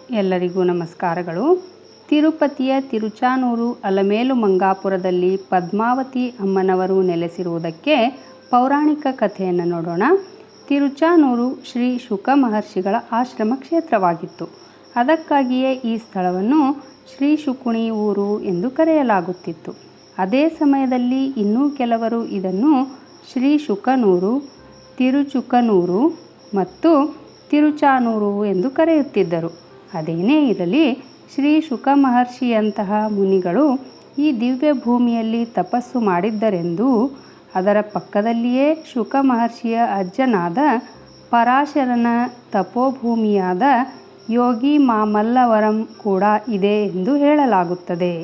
ಎಲ್ಲರಿಗೂ ನಮಸ್ಕಾರಗಳು. ತಿರುಪತಿಯ ತಿರುಚಾನೂರು ಅಲಮೇಲು ಮಂಗಾಪುರದಲ್ಲಿ ಪದ್ಮಾವತಿ ಅಮ್ಮನವರು ನೆಲೆಸಿರುವುದಕ್ಕೆ ಪೌರಾಣಿಕ ಕಥೆಯನ್ನು ನೋಡೋಣ. ತಿರುಚಾನೂರು ಶ್ರೀ ಶುಕ ಮಹರ್ಷಿಗಳ ಆಶ್ರಮ ಕ್ಷೇತ್ರವಾಗಿತ್ತು. ಅದಕ್ಕಾಗಿಯೇ ಈ ಸ್ಥಳವನ್ನು ಶ್ರೀ ಶುಕುಣಿ ಊರು ಎಂದು ಕರೆಯಲಾಗುತ್ತಿತ್ತು. ಅದೇ ಸಮಯದಲ್ಲಿ ಇನ್ನೂ ಕೆಲವರು ಇದನ್ನು ಶ್ರೀ ಶುಕನೂರು, ತಿರುಚುಕನೂರು ಮತ್ತು ತಿರುಚಾನೂರು ಎಂದು ಕರೆಯುತ್ತಿದ್ದರು. ಅದೇನೇ ಇರಲಿ, ಶ್ರೀ ಶುಕ ಮಹರ್ಷಿಯಂತಹ ಮುನಿಗಳು ಈ ದಿವ್ಯ ಭೂಮಿಯಲ್ಲಿ ತಪಸ್ಸು ಮಾಡಿದ್ದರೆಂದೂ ಅದರ ಪಕ್ಕದಲ್ಲಿಯೇ ಶುಕ ಮಹರ್ಷಿಯ ಅಜ್ಜನಾದ ಪರಾಶರನ ತಪೋಭೂಮಿಯಾದ ಯೋಗಿ ಮಾಮಲ್ಲವರಂ ಕೂಡ ಇದೆ ಎಂದು ಹೇಳಲಾಗುತ್ತದೆ.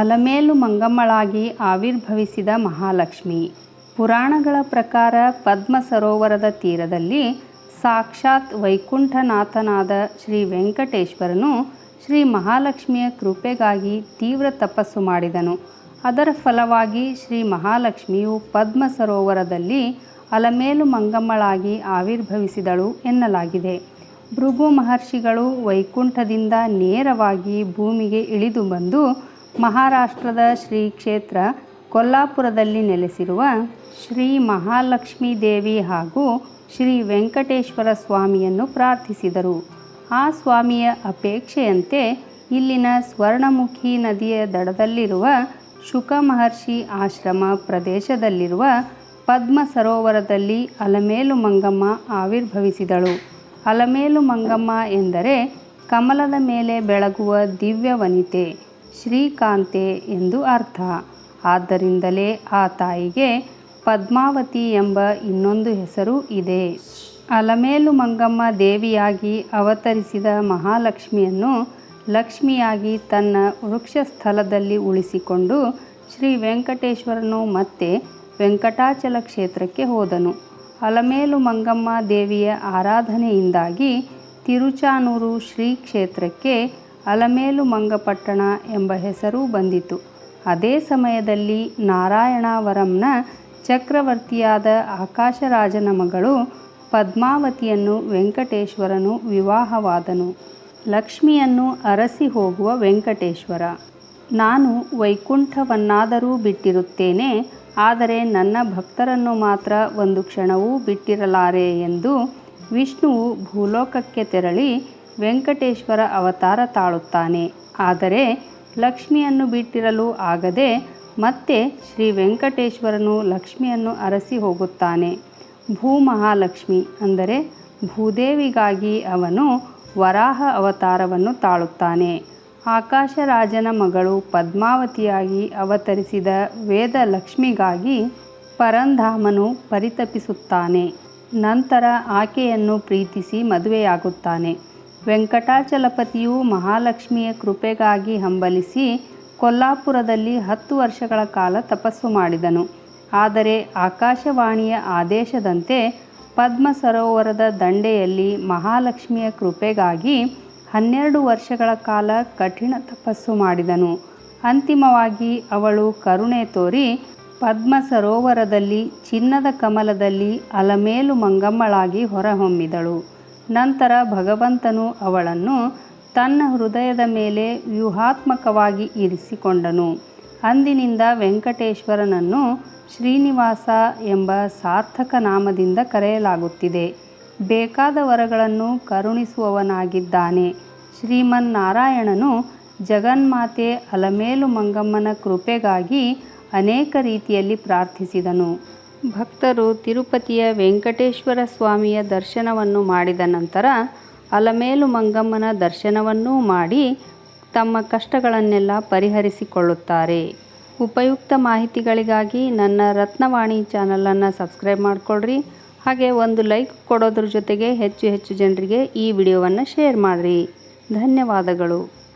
ಅಲಮೇಲು ಮಂಗಮ್ಮಳಾಗಿ ಆವಿರ್ಭವಿಸಿದ ಮಹಾಲಕ್ಷ್ಮಿ. ಪುರಾಣಗಳ ಪ್ರಕಾರ ಪದ್ಮ ಸರೋವರದ ತೀರದಲ್ಲಿ ಸಾಕ್ಷಾತ್ ವೈಕುಂಠನಾಥನಾದ ಶ್ರೀ ವೆಂಕಟೇಶ್ವರನು ಶ್ರೀ ಮಹಾಲಕ್ಷ್ಮಿಯ ಕೃಪೆಗಾಗಿ ತೀವ್ರ ತಪಸ್ಸು ಮಾಡಿದನು. ಅದರ ಫಲವಾಗಿ ಶ್ರೀ ಮಹಾಲಕ್ಷ್ಮಿಯು ಪದ್ಮ ಸರೋವರದಲ್ಲಿ ಅಲಮೇಲು ಮಂಗಮ್ಮಳಾಗಿ ಆವಿರ್ಭವಿಸಿದಳು ಎನ್ನಲಾಗಿದೆ. ಭೃಗು ಮಹರ್ಷಿಗಳು ವೈಕುಂಠದಿಂದ ನೇರವಾಗಿ ಭೂಮಿಗೆ ಇಳಿದು ಬಂದು ಮಹಾರಾಷ್ಟ್ರದ ಶ್ರೀ ಕ್ಷೇತ್ರ ಕೊಲ್ಲಾಪುರದಲ್ಲಿ ನೆಲೆಸಿರುವ ಶ್ರೀ ಮಹಾಲಕ್ಷ್ಮೀ ದೇವಿ ಹಾಗೂ ಶ್ರೀ ವೆಂಕಟೇಶ್ವರ ಸ್ವಾಮಿಯನ್ನು ಪ್ರಾರ್ಥಿಸಿದರು. ಆ ಸ್ವಾಮಿಯ ಅಪೇಕ್ಷೆಯಂತೆ ಇಲ್ಲಿನ ಸ್ವರ್ಣಮುಖಿ ನದಿಯ ದಡದಲ್ಲಿರುವ ಶುಕ ಮಹರ್ಷಿ ಆಶ್ರಮ ಪ್ರದೇಶದಲ್ಲಿರುವ ಪದ್ಮ ಸರೋವರದಲ್ಲಿ ಅಲಮೇಲು ಮಂಗಮ್ಮ ಆವಿರ್ಭವಿಸಿದಳು. ಅಲಮೇಲು ಮಂಗಮ್ಮ ಎಂದರೆ ಕಮಲದ ಮೇಲೆ ಬೆಳಗುವ ದಿವ್ಯ ವನಿತೆ, ಶ್ರೀಕಾಂತೆ ಎಂದು ಅರ್ಥ. ಆದ್ದರಿಂದಲೇ ಆ ತಾಯಿಗೆ ಪದ್ಮಾವತಿ ಎಂಬ ಇನ್ನೊಂದು ಹೆಸರು ಇದೆ. ಅಲಮೇಲು ಮಂಗಮ್ಮ ದೇವಿಯಾಗಿ ಅವತರಿಸಿದ ಮಹಾಲಕ್ಷ್ಮಿಯನ್ನು ಲಕ್ಷ್ಮಿಯಾಗಿ ತನ್ನ ವೃಕ್ಷಸ್ಥಲದಲ್ಲಿ ಉಳಿಸಿಕೊಂಡು ಶ್ರೀ ವೆಂಕಟೇಶ್ವರನು ಮತ್ತೆ ವೆಂಕಟಾಚಲ ಕ್ಷೇತ್ರಕ್ಕೆ ಹೋದನು. ಅಲಮೇಲು ಮಂಗಮ್ಮ ದೇವಿಯ ಆರಾಧನೆಯಿಂದಾಗಿ ತಿರುಚಾನೂರು ಶ್ರೀ ಕ್ಷೇತ್ರಕ್ಕೆ ಅಲಮೇಲು ಮಂಗಪಟ್ಟಣ ಎಂಬ ಹೆಸರು ಬಂದಿತು. ಅದೇ ಸಮಯದಲ್ಲಿ ನಾರಾಯಣವರಂನ ಚಕ್ರವರ್ತಿಯಾದ ಆಕಾಶರಾಜನ ಮಗಳು ಪದ್ಮಾವತಿಯನ್ನು ವೆಂಕಟೇಶ್ವರನು ವಿವಾಹವಾದನು. ಲಕ್ಷ್ಮಿಯನ್ನು ಅರಸಿ ಹೋಗುವ ವೆಂಕಟೇಶ್ವರ, ನಾನು ವೈಕುಂಠವನ್ನಾದರೂ ಬಿಟ್ಟಿರುತ್ತೇನೆ, ಆದರೆ ನನ್ನ ಭಕ್ತರನ್ನು ಮಾತ್ರ ಒಂದು ಕ್ಷಣವೂ ಬಿಟ್ಟಿರಲಾರೆ ಎಂದು ವಿಷ್ಣುವು ಭೂಲೋಕಕ್ಕೆ ತೆರಳಿ ವೆಂಕಟೇಶ್ವರ ಅವತಾರ ತಾಳುತ್ತಾನೆ. ಆದರೆ ಲಕ್ಷ್ಮಿಯನ್ನು ಬಿಟ್ಟಿರಲು ಆಗದೆ ಮತ್ತೆ ಶ್ರೀ ವೆಂಕಟೇಶ್ವರನು ಲಕ್ಷ್ಮಿಯನ್ನು ಅರಸಿ ಹೋಗುತ್ತಾನೆ. ಭೂಮಹಾಲಕ್ಷ್ಮಿ ಅಂದರೆ ಭೂದೇವಿಗಾಗಿ ಅವನು ವರಾಹ ಅವತಾರವನ್ನು ತಾಳುತ್ತಾನೆ. ಆಕಾಶರಾಜನ ಮಗಳು ಪದ್ಮಾವತಿಯಾಗಿ ಅವತರಿಸಿದ ವೇದ ಲಕ್ಷ್ಮಿಗಾಗಿ ಪರಂಧಾಮನು ಪರಿತಪಿಸುತ್ತಾನೆ. ನಂತರ ಆಕೆಯನ್ನು ಪ್ರೀತಿಸಿ ಮದುವೆಯಾಗುತ್ತಾನೆ. ವೆಂಕಟಾಚಲಪತಿಯು ಮಹಾಲಕ್ಷ್ಮಿಯ ಕೃಪೆಗಾಗಿ ಹಂಬಲಿಸಿ ಕೊಲ್ಲಾಪುರದಲ್ಲಿ 10 ವರ್ಷಗಳ ಕಾಲ ತಪಸ್ಸು ಮಾಡಿದನು. ಆದರೆ ಆಕಾಶವಾಣಿಯ ಆದೇಶದಂತೆ ಪದ್ಮ ಸರೋವರದ ದಂಡೆಯಲ್ಲಿ ಮಹಾಲಕ್ಷ್ಮಿಯ ಕೃಪೆಗಾಗಿ 12 ವರ್ಷಗಳ ಕಾಲ ಕಠಿಣ ತಪಸ್ಸು ಮಾಡಿದನು. ಅಂತಿಮವಾಗಿ ಅವಳು ಕರುಣೆ ತೋರಿ ಪದ್ಮ ಸರೋವರದಲ್ಲಿ ಚಿನ್ನದ ಕಮಲದಲ್ಲಿ ಅಲಮೇಲು ಮಂಗಮ್ಮಳಾಗಿ ಹೊರಹೊಮ್ಮಿದಳು. ನಂತರ ಭಗವಂತನು ಅವಳನ್ನು ತನ್ನ ಹೃದಯದ ಮೇಲೆ ವ್ಯೂಹಾತ್ಮಕವಾಗಿ ಇರಿಸಿಕೊಂಡನು. ಅಂದಿನಿಂದ ವೆಂಕಟೇಶ್ವರನನ್ನು ಶ್ರೀನಿವಾಸ ಎಂಬ ಸಾರ್ಥಕ ನಾಮದಿಂದ ಕರೆಯಲಾಗುತ್ತಿದೆ. ಬೇಕಾದ ವರಗಳನ್ನು ಕರುಣಿಸುವವನಾಗಿದ್ದಾನೆ. ಶ್ರೀಮನ್ನಾರಾಯಣನು ಜಗನ್ಮಾತೆ ಅಲಮೇಲು ಮಂಗಮ್ಮನ ಕೃಪೆಗಾಗಿ ಅನೇಕ ರೀತಿಯಲ್ಲಿ ಪ್ರಾರ್ಥಿಸಿದನು. ಭಕ್ತರು ತಿರುಪತಿಯ ವೆಂಕಟೇಶ್ವರ ಸ್ವಾಮಿಯ ದರ್ಶನವನ್ನು ಮಾಡಿದ ನಂತರ ಅಲಮೇಲು ಮಂಗಮ್ಮನ ದರ್ಶನವನ್ನೂ ಮಾಡಿ ತಮ್ಮ ಕಷ್ಟಗಳನ್ನೆಲ್ಲ ಪರಿಹರಿಸಿಕೊಳ್ಳುತ್ತಾರೆ. ಉಪಯುಕ್ತ ಮಾಹಿತಿಗಳಿಗಾಗಿ ನನ್ನ ರತ್ನವಾಣಿ ಚಾನಲನ್ನು ಸಬ್ಸ್ಕ್ರೈಬ್ ಮಾಡಿಕೊಳ್ಳ್ರಿ. ಹಾಗೆ ಒಂದು ಲೈಕ್ ಕೊಡೋದ್ರ ಜೊತೆಗೆ ಹೆಚ್ಚು ಜನರಿಗೆ ಈ ವಿಡಿಯೋವನ್ನು ಶೇರ್ ಮಾಡಿರಿ. ಧನ್ಯವಾದಗಳು.